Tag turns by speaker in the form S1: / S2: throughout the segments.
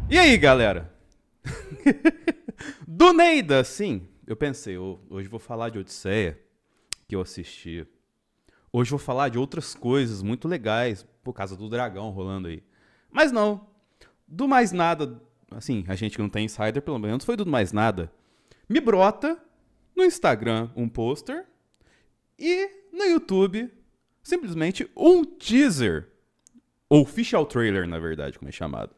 S1: E aí, galera? Do Neida, sim. Eu pensei, hoje vou falar de Odisseia, que eu assisti. Hoje vou falar de outras coisas muito legais, por causa do dragão rolando aí. Mas não. Do mais nada, assim, a gente que não tem insider, pelo menos, foi do mais nada. Me brota no Instagram um pôster e no YouTube simplesmente um teaser, ou official trailer, na verdade, como é chamado,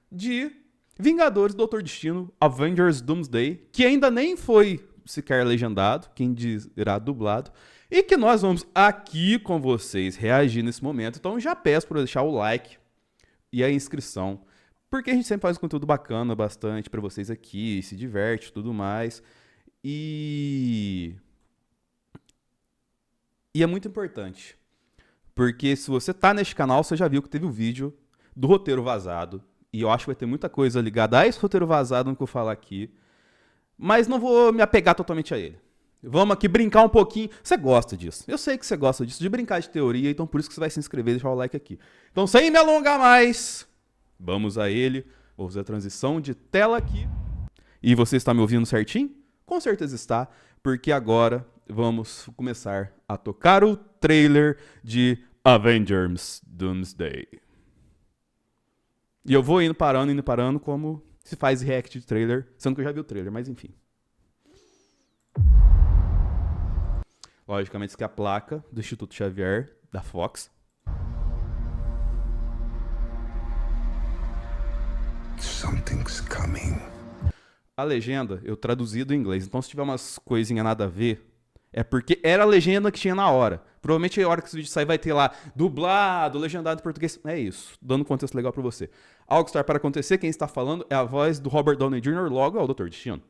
S1: de Vingadores Doutor Destino, Avengers Doomsday, que ainda nem foi sequer legendado, quem dirá dublado, e que nós vamos aqui com vocês reagir nesse momento. Então já peço para deixar o like e a inscrição, porque a gente sempre faz um conteúdo bacana bastante para vocês aqui, se diverte e tudo mais. E... e é muito importante, porque se você tá neste canal, você já viu que teve o vídeo do roteiro vazado, e eu acho que vai ter muita coisa ligada a esse roteiro vazado no que eu falar aqui. Mas não vou me apegar totalmente a ele. Vamos aqui brincar um pouquinho. Você gosta disso. Eu sei que você gosta disso, de brincar de teoria, então por isso que você vai se inscrever e deixar o like aqui. Então, sem me alongar mais, vamos a ele. Vou fazer a transição de tela aqui. E você está me ouvindo certinho? Com certeza está, porque agora vamos começar a tocar o trailer de Avengers Doomsday. E eu vou indo parando, como se faz react de trailer, sendo que eu já vi o trailer, mas enfim. Logicamente, isso aqui é a placa do Instituto Xavier, da Fox.
S2: Something's coming.
S1: A legenda, eu traduzi do inglês, então se tiver umas coisinhas nada a ver, é porque era a legenda que tinha na hora. Provavelmente a hora que esse vídeo sair vai ter lá dublado, legendado em português. É isso, dando um contexto legal pra você. Algo está para acontecer, quem está falando é a voz do Robert Downey Jr., logo ao Dr. Destino.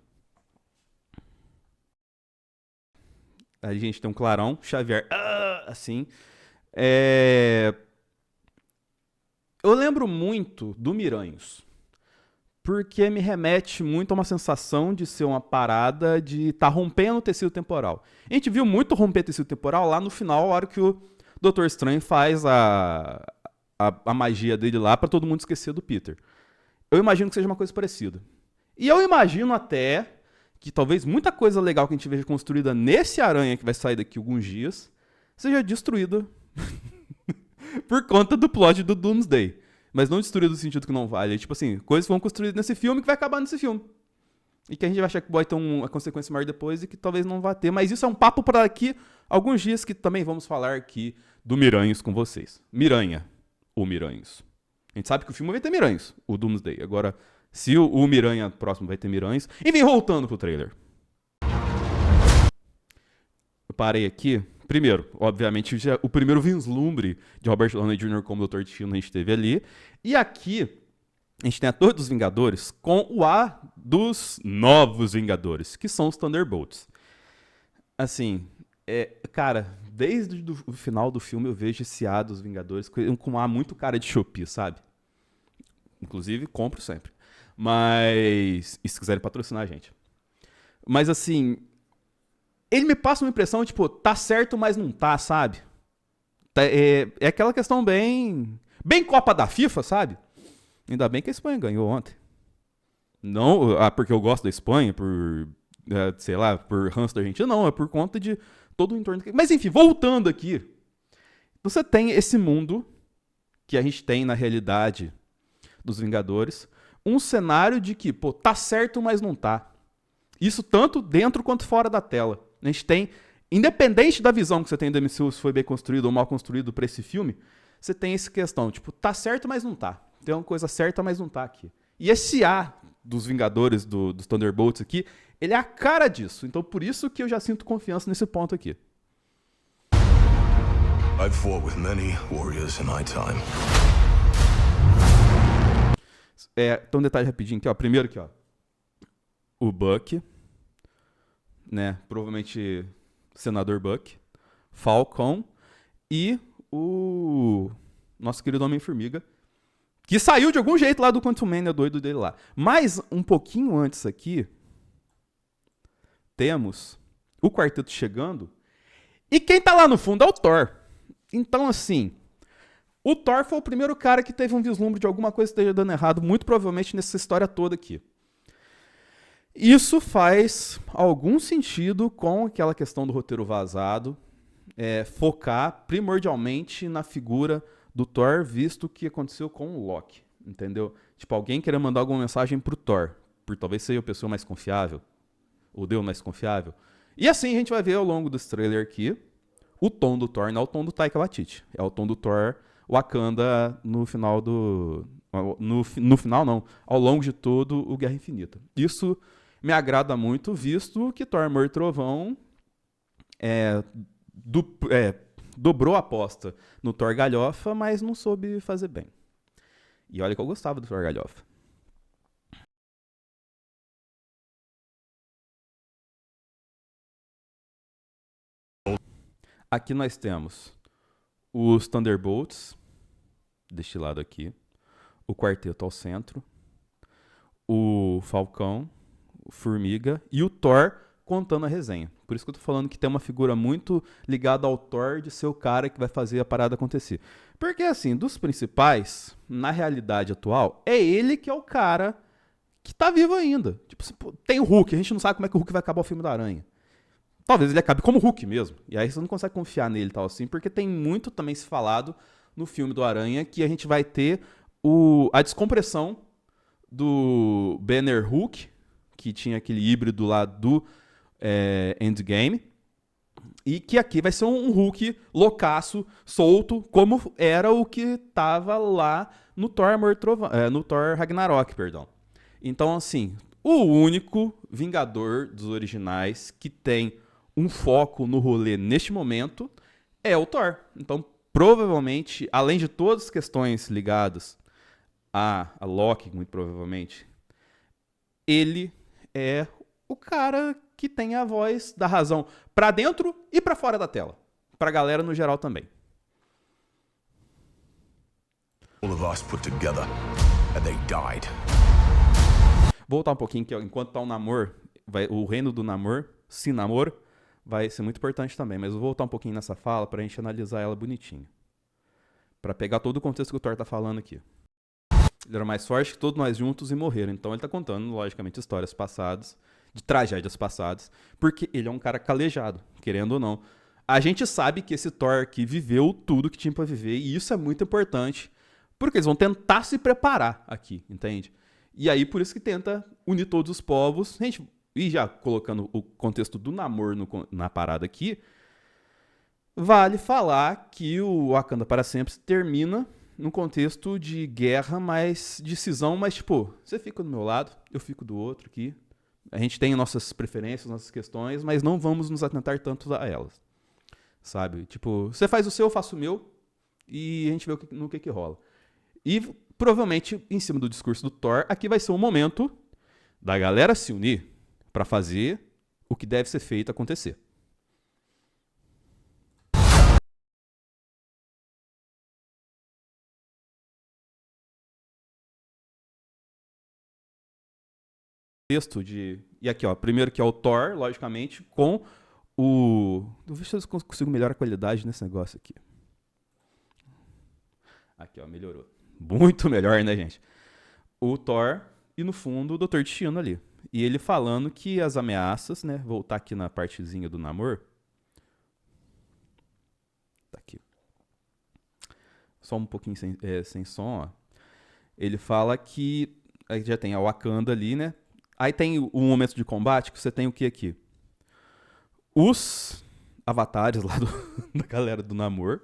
S1: Aí a gente tem um clarão, Xavier, assim. Eu lembro muito do Miranhos, porque me remete muito a uma sensação de ser uma parada de estar rompendo o tecido temporal. A gente viu muito romper tecido temporal lá no final, a hora que o Doutor Estranho faz a magia dele lá pra todo mundo esquecer do Peter. Eu imagino que seja uma coisa parecida. E eu imagino até que talvez muita coisa legal que a gente veja construída nesse aranha que vai sair daqui alguns dias seja destruída por conta do plot do Doomsday. Mas não destruída no sentido que não vale. É tipo assim, coisas que vão construídas nesse filme que vai acabar nesse filme. E que a gente vai achar que vai ter uma consequência maior depois e que talvez não vá ter. Mas isso é um papo para daqui alguns dias que também vamos falar aqui do Miranhos com vocês. Miranha ou Miranhos. A gente sabe que o filme vai ter Miranhos, o Doomsday. Agora, se o Miranha próximo vai ter Miranhos. Enfim, voltando pro trailer. Eu parei aqui. Primeiro, obviamente, o primeiro vislumbre de Robert Downey Jr. como Dr. Destino a gente teve ali. E aqui, a gente tem a Torre dos Vingadores com o A dos Novos Vingadores, que são os Thunderbolts. Assim, cara, desde o final do filme eu vejo esse A dos Vingadores com um A muito cara de Shopee, sabe? Inclusive, compro sempre. Mas, e se quiserem patrocinar a gente. Mas assim, ele me passa uma impressão, tipo, tá certo, mas não tá, sabe? É aquela questão bem Copa da FIFA, sabe? Ainda bem que a Espanha ganhou ontem. Não porque eu gosto da Espanha, sei lá, por ranço da Argentina, não, é por conta de todo o entorno. Mas enfim, voltando aqui. Você tem esse mundo que a gente tem na realidade dos Vingadores, um cenário de que, pô, tá certo, mas não tá. Isso tanto dentro quanto fora da tela. A gente tem, independente da visão que você tem do MCU, se foi bem construído ou mal construído pra esse filme, você tem essa questão, tipo, tá certo, mas não tá. Tem uma coisa certa, mas não tá aqui. E esse A dos Vingadores, dos Thunderbolts aqui, ele é a cara disso. Então por isso que eu já sinto confiança nesse ponto aqui.
S2: I've fought with many warriors in my time.
S1: Então um detalhe rapidinho aqui, ó. Primeiro aqui, ó. O Buck, né? Provavelmente Senador Buck, Falcon e o nosso querido Homem-Formiga, que saiu de algum jeito lá do Quantum Mania doido dele lá. Mas um pouquinho antes aqui, temos o quarteto chegando e quem tá lá no fundo é o Thor. Então, assim, O Thor foi o primeiro cara que teve um vislumbre de alguma coisa que esteja dando errado, muito provavelmente nessa história toda aqui. Isso faz algum sentido com aquela questão do roteiro vazado, focar primordialmente na figura do Thor, visto o que aconteceu com o Loki, entendeu? Tipo, alguém querer mandar alguma mensagem pro Thor, por talvez ser a pessoa mais confiável, o Deus mais confiável. E assim a gente vai ver ao longo desse trailer aqui, o tom do Thor não é o tom do Taika Waititi, é o tom do Thor Wakanda no final do... No final não, ao longo de todo o Guerra Infinita. Isso me agrada muito, visto que Thor Amor e Trovão dobrou a aposta no Thor Galhofa, mas não soube fazer bem. E olha que eu gostava do Thor Galhofa. Aqui nós temos os Thunderbolts, deste lado aqui, o Quarteto ao centro, o Falcão, o Formiga e o Thor contando a resenha. Por isso que eu tô falando que tem uma figura muito ligada ao Thor de ser o cara que vai fazer a parada acontecer. Porque, assim, dos principais, na realidade atual, é ele que é o cara que tá vivo ainda. Tipo, tem o Hulk, a gente não sabe como é que o Hulk vai acabar o filme da Aranha. Talvez ele acabe como Hulk mesmo. E aí você não consegue confiar nele e tal assim, porque tem muito também se falado no filme do Aranha que a gente vai ter a descompressão do Banner Hulk, que tinha aquele híbrido lá do Endgame, e que aqui vai ser um Hulk loucaço, solto, como era o que tava lá no Thor Amor e Trovão, no Thor Ragnarok, perdão. Então, assim, o único Vingador dos originais que tem um foco no rolê neste momento é o Thor. Então, provavelmente, além de todas as questões ligadas a Loki, muito provavelmente, ele é o cara que tem a voz da razão pra dentro e pra fora da tela. Pra galera no geral também.
S2: All of us put together, and they died.
S1: Voltar um pouquinho, que enquanto tá o Namor, o reino do Namor, Sinamor, vai ser muito importante também. Mas eu vou voltar um pouquinho nessa fala pra gente analisar ela bonitinho. Pra pegar todo o contexto que o Thor tá falando aqui. Ele era mais forte que todos nós juntos e morreram. Então ele tá contando, logicamente, histórias passadas, de tragédias passadas, porque ele é um cara calejado, querendo ou não. A gente sabe que esse Thor aqui viveu tudo que tinha pra viver, e isso é muito importante, porque eles vão tentar se preparar aqui, entende? E aí, por isso que tenta unir todos os povos. Gente, e já colocando o contexto do Namor na parada aqui, vale falar que o Wakanda para Sempre termina num contexto de guerra, mais de cisão, mas tipo, você fica do meu lado, eu fico do outro aqui. A gente tem nossas preferências, nossas questões, mas não vamos nos atentar tanto a elas. Sabe? Tipo, você faz o seu, eu faço o meu, e a gente vê no que rola. E provavelmente, em cima do discurso do Thor, aqui vai ser o momento da galera se unir pra fazer o que deve ser feito acontecer. Texto de... E aqui, ó, primeiro que é o Thor, logicamente, com o... Deixa eu ver se eu consigo melhorar a qualidade nesse negócio aqui. Aqui, ó, melhorou. Muito melhor, né, gente? O Thor e, no fundo, o Dr. Destino ali. E ele falando que as ameaças, né? Voltar aqui na partezinha do Namor. Tá aqui. Só um pouquinho sem som, ó. Ele fala que... Aí já tem a Wakanda ali, né? Aí tem o momento de combate, que você tem o que aqui? Os avatares lá da galera do Namor.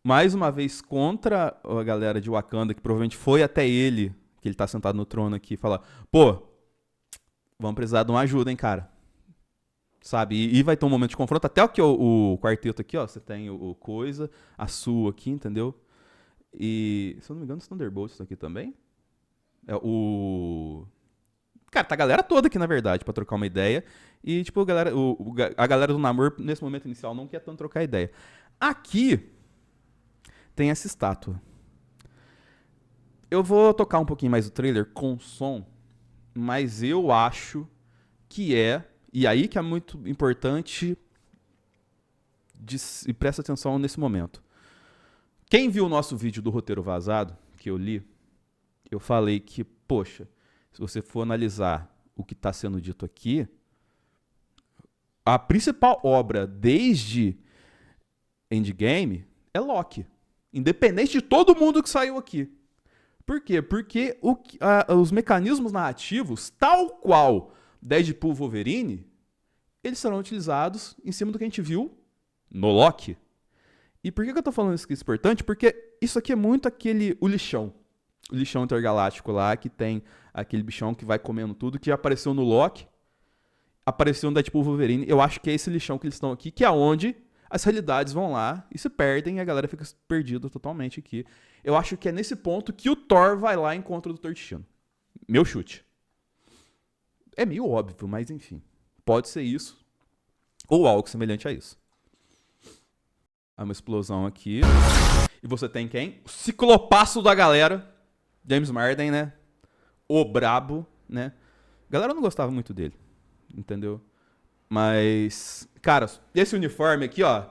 S1: Mais uma vez contra a galera de Wakanda, que provavelmente foi até ele, que ele tá sentado no trono aqui, e falar, pô, vamos precisar de uma ajuda, hein, cara. Sabe? E vai ter um momento de confronto. Até o quarteto aqui, ó. Você tem o Coisa, a sua aqui, entendeu? E, se eu não me engano, os Thunderbolts estão aqui também. Cara, tá a galera toda aqui, na verdade, pra trocar uma ideia. E, tipo, a galera do Namor, nesse momento inicial, não quer tanto trocar ideia. Aqui tem essa estátua. Eu vou tocar um pouquinho mais o trailer com som, mas eu acho que e aí que é muito importante e presta atenção nesse momento, Quem viu o nosso vídeo do roteiro vazado, que eu li, eu falei que, poxa, se você for analisar o que está sendo dito aqui, a principal obra desde Endgame é Loki. Independente de todo mundo que saiu aqui. Por quê? Porque os mecanismos narrativos, tal qual Deadpool Wolverine, eles serão utilizados em cima do que a gente viu no Loki. E por que eu tô falando isso aqui é importante? Porque isso aqui é muito o lixão. O lixão intergaláctico lá, que tem aquele bichão que vai comendo tudo, que já apareceu no Loki, apareceu no Deadpool Wolverine. Eu acho que é esse lixão que eles estão aqui, que é onde as realidades vão lá e se perdem e a galera fica perdida totalmente aqui. Eu acho que é nesse ponto que o Thor vai lá e encontra o Dr. Destino. Meu chute. É meio óbvio, mas enfim. Pode ser isso. Ou algo semelhante a isso. Há uma explosão aqui. E você tem quem? O ciclopaço da galera. James Marsden, né? O brabo, né? A galera não gostava muito dele. Entendeu? Mas, cara, esse uniforme aqui, ó.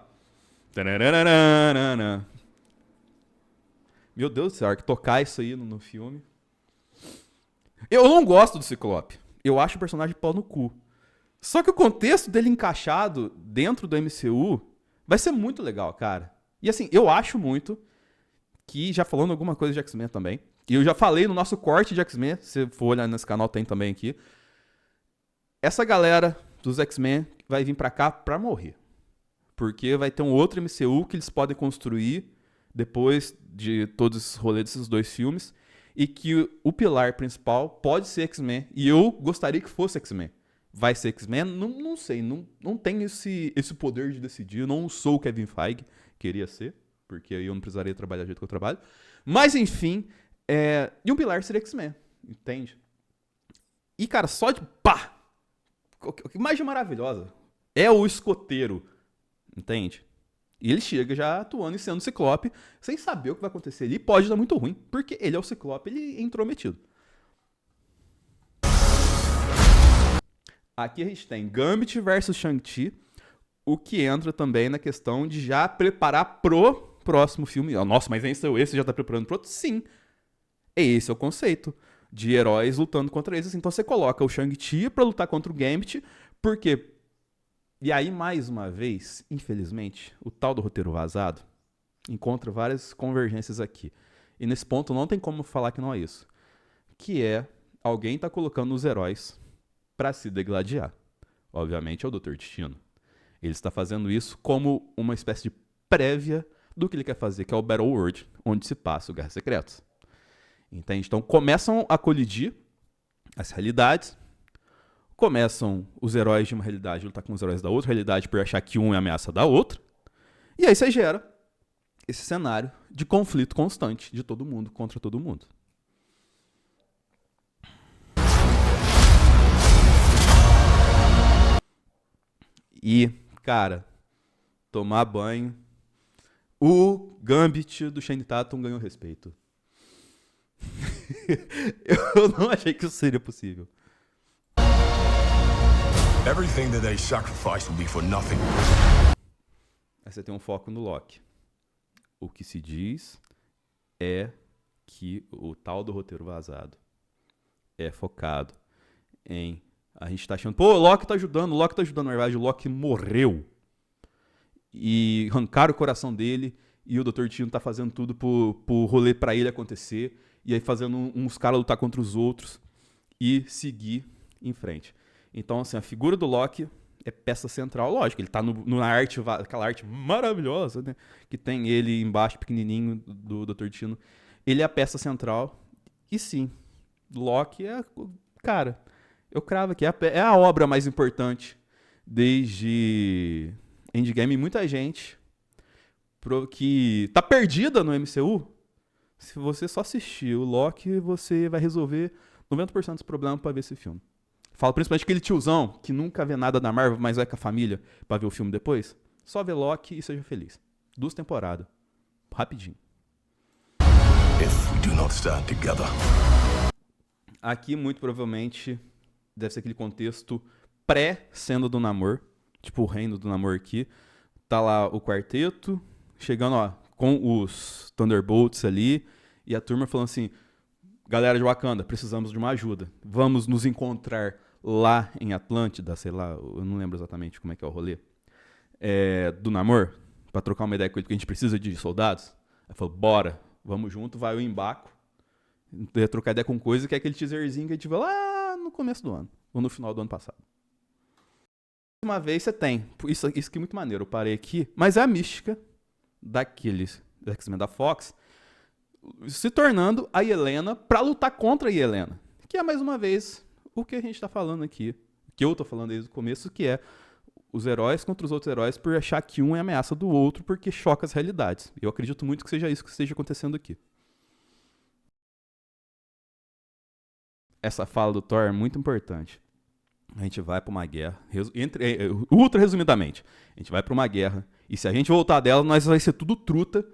S1: Meu Deus do céu, que tocar isso aí no filme. Eu não gosto do Ciclope. Eu acho o personagem pau no cu. Só que o contexto dele encaixado dentro do MCU vai ser muito legal, cara. E assim, eu acho muito que, já falando alguma coisa de X-Men também, e eu já falei no nosso corte de X-Men, se for olhar nesse canal tem também aqui, essa galera dos X-Men vai vir pra cá pra morrer. Porque vai ter um outro MCU que eles podem construir depois de todos esses rolês desses dois filmes. E que o pilar principal pode ser X-Men. E eu gostaria que fosse X-Men. Vai ser X-Men? Não sei. Não tenho esse poder de decidir. Eu não sou o Kevin Feige. Queria ser. Porque aí eu não precisaria trabalhar do jeito que eu trabalho. Mas enfim. E um pilar seria X-Men. Entende? E cara, só de pá! Que imagem maravilhosa. É o escoteiro. Entende? E ele chega já atuando e sendo Ciclope, sem saber o que vai acontecer ali. Pode dar muito ruim, porque ele é o Ciclope, ele é intrometido. Aqui a gente tem Gambit versus Shang-Chi, o que entra também na questão de já preparar pro próximo filme. Nossa, mas esse já tá preparando pro outro? Sim. Esse é o conceito de heróis lutando contra eles. Então você coloca o Shang-Chi pra lutar contra o Gambit, porque... E aí, mais uma vez, infelizmente, o tal do roteiro vazado encontra várias convergências aqui. E nesse ponto não tem como falar que não é isso. Que é, alguém tá colocando os heróis pra se degladiar. Obviamente é o Dr. Destino. Ele está fazendo isso como uma espécie de prévia do que ele quer fazer, que é o Battle World, onde se passa o Guerras Secretas. Entende? Então começam a colidir as realidades. Começam os heróis de uma realidade a lutar com os heróis da outra realidade por achar que um é ameaça da outra. E aí você gera esse cenário de conflito constante de todo mundo contra todo mundo. E, cara, tomar banho. O Gambit do Channing Tatum ganhou respeito. Eu não achei que isso seria possível.
S2: Everything that they sacrifice will be for nothing.
S1: Aí você tem um foco no Loki. O que se diz é que o tal do roteiro vazado é focado em... A gente tá achando, pô, o Loki tá ajudando. Na verdade, o Loki morreu. E arrancaram o coração dele. E o Dr. Destino tá fazendo tudo pro rolê pra ele acontecer. E aí fazendo uns caras lutar contra os outros. E seguir em frente. Então, assim, a figura do Loki é peça central. Lógico, ele tá na arte, aquela arte maravilhosa, né? Que tem ele embaixo, pequenininho, do Dr. Destino. Ele é a peça central. E sim, Loki é... Cara, eu cravo aqui. É a obra mais importante desde Endgame. E muita gente que tá perdida no MCU. Se você só assistir o Loki, você vai resolver 90% dos problemas pra ver esse filme. Falo principalmente aquele tiozão que nunca vê nada da Marvel, mas vai com a família pra ver o filme depois. Só vê Loki e seja feliz. 2 temporadas. Rapidinho.
S2: If we do not stand together.
S1: Aqui, muito provavelmente, deve ser aquele contexto pré-cena do Namor. Tipo, o reino do Namor aqui. Tá lá o quarteto. Chegando, ó. com os Thunderbolts ali, e a turma falando assim, galera de Wakanda, precisamos de uma ajuda. Vamos nos encontrar lá em Atlântida, sei lá, eu não lembro exatamente como é que é o rolê, do Namor, pra trocar uma ideia com ele, porque a gente precisa de soldados. Aí falou, bora, vamos junto, vai o embarco, trocar ideia com coisa, que é aquele teaserzinho que a gente viu lá no começo do ano, ou no final do ano passado. Uma vez você tem, isso aqui é muito maneiro, eu parei aqui, mas é a mística daqueles X-Men da Fox, se tornando a Yelena pra lutar contra a Yelena. Que é, mais uma vez, o que a gente tá falando aqui. Que eu tô falando desde o começo, que é os heróis contra os outros heróis por achar que um é ameaça do outro porque choca as realidades. Eu acredito muito que seja isso que esteja acontecendo aqui. Essa fala do Thor é muito importante. A gente vai pra uma guerra, ultra resumidamente, a gente vai pra uma guerra, e se a gente voltar dela, nós vai ser tudo truta,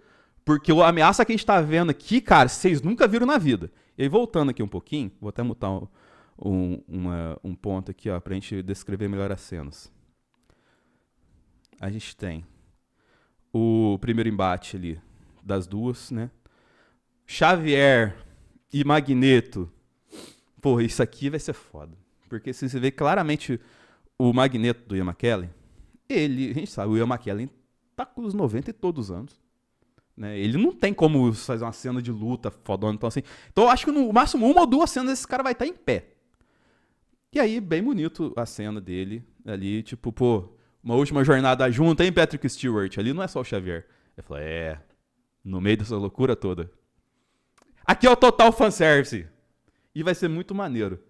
S1: porque a ameaça que a gente tá vendo aqui, cara, vocês nunca viram na vida. E aí, voltando aqui um pouquinho, vou até mutar um ponto aqui, ó, pra gente descrever melhor as cenas. A gente tem o primeiro embate ali das duas, né? Xavier e Magneto. Porra, isso aqui vai ser foda. Porque se você vê claramente o Magneto do Ian McKellen, a gente sabe, o Ian McKellen tá com os 90 e todos os anos. Né? Ele não tem como fazer uma cena de luta fodona, então assim. Então eu acho que no máximo uma ou duas cenas esse cara vai estar em pé. E aí, bem bonito a cena dele ali, tipo, pô, uma última jornada junto, hein, Patrick Stewart? Ali não é só o Xavier. Ele falou, no meio dessa loucura toda. Aqui é o total fanservice. E vai ser muito maneiro.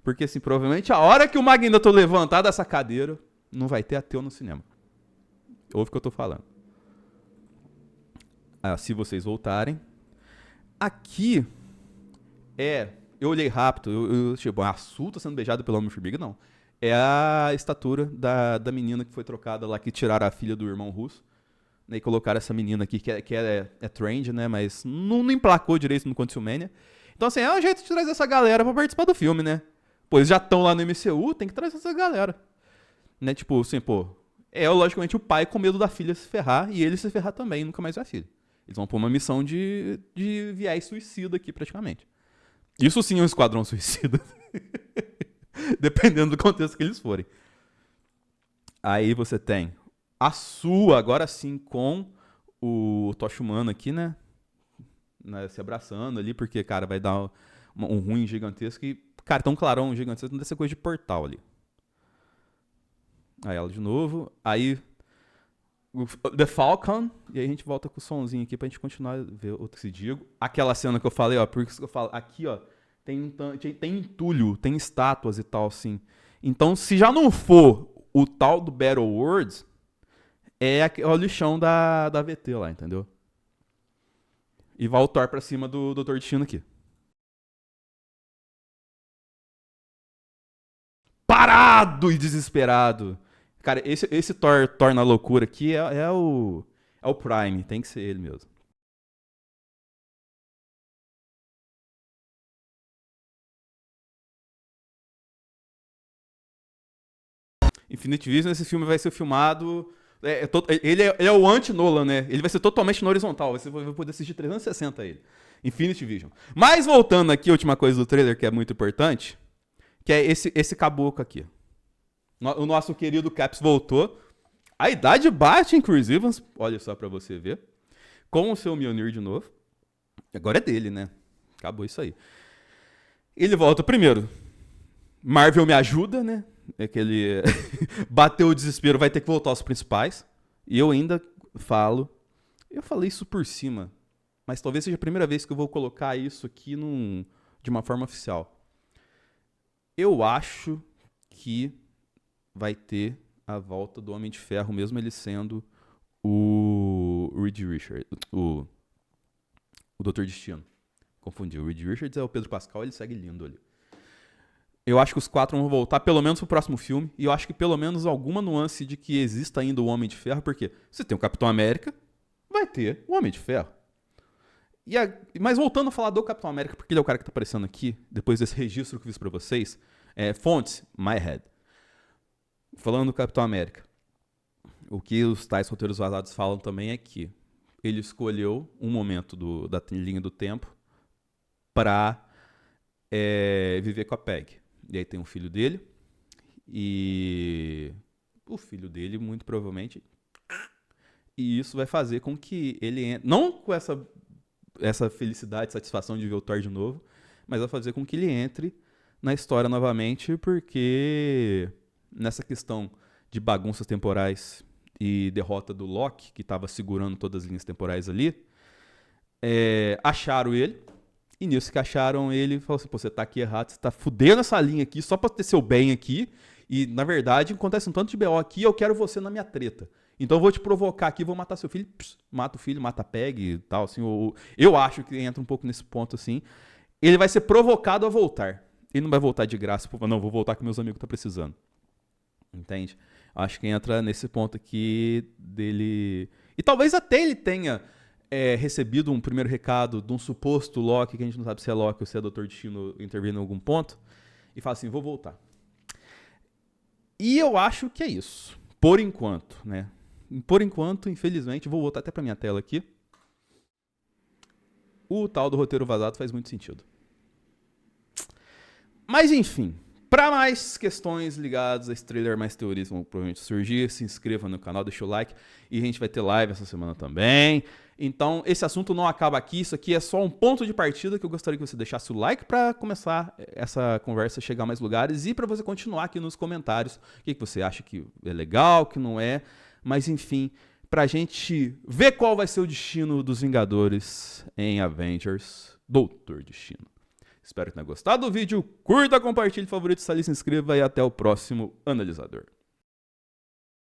S1: Porque, assim, provavelmente a hora que o Magneto levantar dessa cadeira, não vai ter ateu no cinema. Ouve o que eu tô falando. Se vocês voltarem. Aqui eu olhei rápido, tipo, a Sul tá sendo beijada pelo Homem-Formiga, não. É a estatura da menina que foi trocada lá, que tiraram a filha do irmão russo. Né, e colocaram essa menina aqui, que é trend, né? Mas não emplacou direito no Quantumania. Então, assim, é um jeito de trazer essa galera pra participar do filme, né? Pô, eles já estão lá no MCU, tem que trazer essa galera. Né? Tipo, assim, pô, logicamente o pai com medo da filha se ferrar e ele se ferrar também, nunca mais ver a filha. Eles vão pôr uma missão de viés suicida aqui, praticamente. Isso sim é um esquadrão suicida. Dependendo do contexto que eles forem. Aí você tem a sua, agora sim, com o Tocha Humana aqui, né? Se abraçando ali, porque, cara, vai dar um ruim gigantesco. E, cara, tão clarão gigantesco, não deve ser coisa de portal ali. Aí ela de novo. Aí The Falcon. E aí a gente volta com o somzinho aqui pra gente continuar a ver outro que se digo. Aquela cena que eu falei, ó, por isso que eu falo, aqui, ó, tem entulho, tem estátuas e tal, assim. Então, se já não for o tal do Battle Worlds, é o lixão da VT lá, entendeu? E vai o Thor pra cima do Dr. Destino aqui. Parado e desesperado. Cara, esse Thor na loucura aqui é o Prime, tem que ser ele mesmo. Infinite Vision, esse filme vai ser filmado... Ele é o anti-Nolan, né? Ele vai ser totalmente na horizontal. Você vai poder assistir 360 a ele. Infinite Vision. Mas voltando aqui, a última coisa do trailer que é muito importante, que é esse caboclo aqui. O nosso querido Caps voltou. A idade bate em Chris Evans, olha só pra você ver. Com o seu Mjolnir de novo. Agora é dele, né? Acabou isso aí. Ele volta primeiro. Marvel me ajuda, né? É que ele bateu o desespero, vai ter que voltar aos principais. E eu ainda falo, eu falei isso por cima, mas talvez seja a primeira vez que eu vou colocar isso aqui de uma forma oficial. Eu acho que vai ter a volta do Homem de Ferro, mesmo ele sendo o Reed Richards, o Dr. Destino. Confundi, o Reed Richards é o Pedro Pascal, ele segue lindo ali. Eu acho que os 4 vão voltar, pelo menos pro próximo filme. E eu acho que pelo menos alguma nuance de que exista ainda o Homem de Ferro. Porque se tem o Capitão América, vai ter o Homem de Ferro. Mas voltando a falar do Capitão América, porque ele é o cara que tá aparecendo aqui, depois desse registro que eu fiz pra vocês. Fontes, My Head. Falando do Capitão América. O que os tais roteiros vazados falam também é que ele escolheu um momento da linha do tempo pra viver com a Peg. E aí tem um filho dele, e o filho dele, muito provavelmente, e isso vai fazer com que ele entre, não com essa felicidade, satisfação de ver o Thor de novo, mas vai fazer com que ele entre na história novamente, porque nessa questão de bagunças temporais e derrota do Loki, que estava segurando todas as linhas temporais ali, acharam ele. E nisso que acharam ele, falou assim, pô, você tá aqui errado, você tá fudendo essa linha aqui só pra ter seu bem aqui. E, na verdade, acontece um tanto de BO aqui, eu quero você na minha treta. Então eu vou te provocar aqui, vou matar seu filho, mata o filho, mata a Peg e tal, assim. Eu acho que entra um pouco nesse ponto, assim. Ele vai ser provocado a voltar. Ele não vai voltar de graça, não, vou voltar que meus amigos estão precisando. Entende? Acho que entra nesse ponto aqui dele... E talvez até ele tenha... recebido um primeiro recado de um suposto Loki, que a gente não sabe se é Loki ou se é Dr. Destino intervindo em algum ponto, e fala assim, vou voltar. E eu acho que é isso. Por enquanto, né? Por enquanto, infelizmente, vou voltar até pra minha tela aqui. O tal do roteiro vazado faz muito sentido. Mas enfim, para mais questões ligadas a esse trailer, mais teorias vão provavelmente surgir, se inscreva no canal, deixa o like, e a gente vai ter live essa semana também. Então, esse assunto não acaba aqui, isso aqui é só um ponto de partida que eu gostaria que você deixasse o like para começar essa conversa a chegar a mais lugares e para você continuar aqui nos comentários o que você acha que é legal, que não é, mas enfim, pra gente ver qual vai ser o destino dos Vingadores em Avengers, Doutor Destino. Espero que tenha gostado do vídeo, curta, compartilhe, favorite, se inscreva e até o próximo analisador.